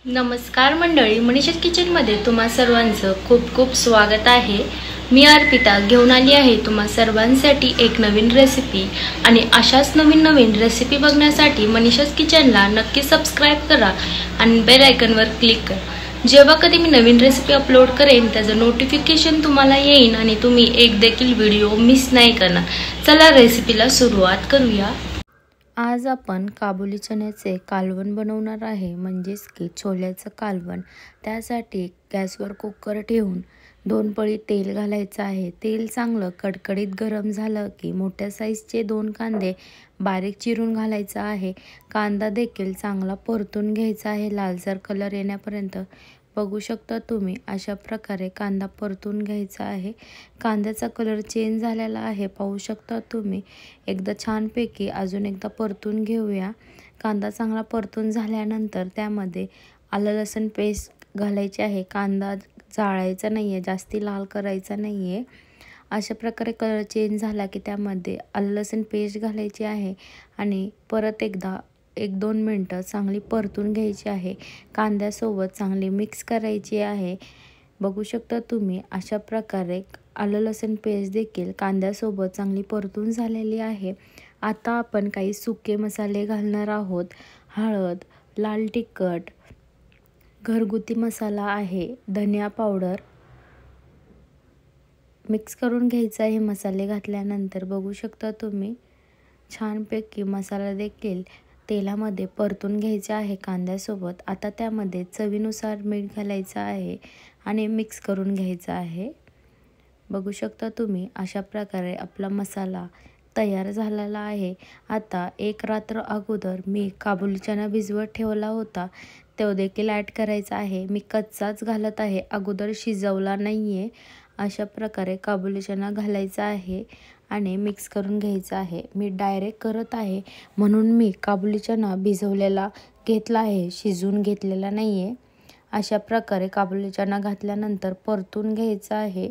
नमस्कार मंडळी, मनीषा's किचनमध्ये तुम्हा सर्वांचं खूप खूप स्वागत आहे। मी अर्पिता घेऊन आली आहे तुम्हा सर्वांसाठी एक नवीन रेसिपी आणि अशाच नवीन रेसिपी बघण्यासाठी मनीषा's किचनला नक्की सबस्क्राइब करा आणि बेल आयकॉनवर क्लिक करा। जेव्हा कधी मी नवीन रेसिपी अपलोड करेन त्याचं नोटिफिकेशन तुम्हाला येईल आणि तुम्ही एक देखील व्हिडिओ मिस नाही करणार। चला रेसिपीला सुरुवात करूया। आज आपण काबुली चण्याचे कालवण बनवणार आहे, म्हणजेच की छोल्याचं कालवण। त्यासाठी गॅसवर कुकर ठेवून 2 पळी तेल घालायचं आहे। तेल चांगलं कडकडीत गरम झालं की मोठ्या साईजचे 2 कांदे बारीक चिरून घालायचा आहे। कांदा देखील चांगला परतून घ्यायचा आहे लालसर कलर येण्यापर्यंत। बघू शकता तुम्ही अशा प्रकारे कांदा परतून घ्यायचा आहे। कांद्याचा कलर चेंज झालेला आहे, पाहू शकता तुम्ही। एकदा छानपैकी अजून एकदा परतून घेऊया। कांदा चांगला परतून झाल्यानंतर त्यामध्ये आलं लसूण पेस्ट घालायची आहे। कांदा जाळायचा नाही आहे, जास्ती लाल करायचा नाही आहे। अशा प्रकारे कलर चेंज झाला की त्यामध्ये आलं लसूण पेस्ट घालायची आहे आणि परत एकदा 1-2 मिनटं चांगली परतून घ्यायची आहे। कांद्यासोबत चांगली मिक्स करायची आहे। बघू शकता तुम्ही अशा प्रकारे आलं लसूण पेस्ट देखील कांद्यासोबत चांगली परतून झालेली आहे। आता आपण काही सुके मसाले घालणार आहोत। हळद, लाल तिखट, घरगुती मसाला आहे, धनिया पावडर मिक्स करून घ्यायचा आहे। मसाले घातल्यानंतर बघू शकता तुम्ही छानपैकी मसाला देखील तेलामध्ये परतून घ्यायचा आहे कांद्यासोबत। आता त्यामध्ये चवीनुसार मीठ घालायचं आहे आणि मिक्स करून घ्यायचं आहे। बघू शकता तुम्ही अशा प्रकारे आपला मसाला तयार झालेला आहे। आता एक रात्र अगोदर मी काबुली चना भिजवत ठेवला होता, तो देखील ॲड करायचा आहे। मी कच्चाच घालत आहे, अगोदर शिजवला नाही आहे। अशा प्रकारे काबुली चना घालायचा आहे आणि मिक्स करून घ्यायचं आहे। मी डायरेक्ट करत आहे म्हणून मी काबुली चना भिजवलेला घेतला आहे, शिजवून घेतलेला नाही आहे। अशा प्रकारे काबुली चना घातल्यानंतर परतून घ्यायचं आहे।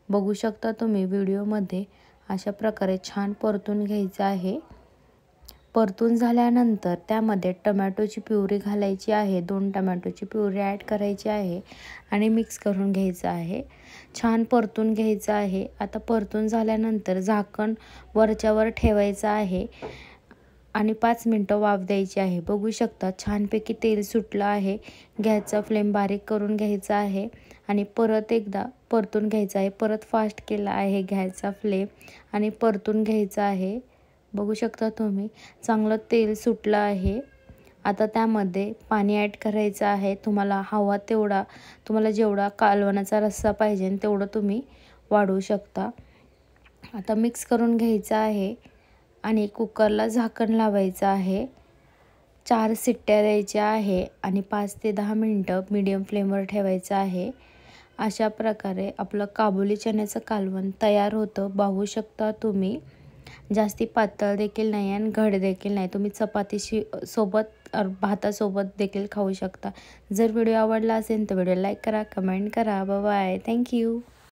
बघू शकता तुम्ही व्हिडिओमध्ये अशा प्रकारे छान परतून घ्यायचं आहे। परतून झाल्यानंतर त्यामध्ये टोमॅटोची प्युरी घालायची आहे। 2 टोमॅटोची प्युरी ॲड करायची आहे आणि मिक्स करून घ्यायचं आहे। छान परतून घ्यायचं आहे। आता परतून झाल्यानंतर झाकण वरच्यावर ठेवायचं आहे आणि 5 मिनटं वाफ द्यायची आहे। बघू शकता छानपैकी तेल सुटलं आहे। गॅसचा फ्लेम बारीक करून घ्यायचा आहे आणि परत एकदा परतून घ्यायचं आहे। परत फास्ट केला आहे गॅसचा फ्लेम आणि परतून घ्यायचं आहे। बघू शकता तुम्ही चांगलं तेल सुटलं आहे। आता त्यामध्ये पाणी ॲड करायचं आहे। तुम्हाला हवा तेवढा, तुम्हाला जेवढा कालवणाचा रस्सा पाहिजे तेवढं तुम्ही वाढवू शकता। आता मिक्स करून घ्यायचं आहे आणि कुकरला झाकण लावायचं आहे। 4 शिट्ट्या द्यायच्या आहे आणि 5 ते 10 मिनटं मीडियम फ्लेमवर ठेवायचं आहे। अशा प्रकारे आपलं काबुली चण्याचं कालवण तयार होतं। पाहू शकता तुम्ही जास्ती पातळ देखील नाही आणि घड देखील नाही। तुम्ही चपातीशी सोबत भातासोबत देखील खाऊ शकता। जर व्हिडिओ आवडला असेल तर व्हिडिओ लाईक करा, कमेंट करा। Bye bye, thank you.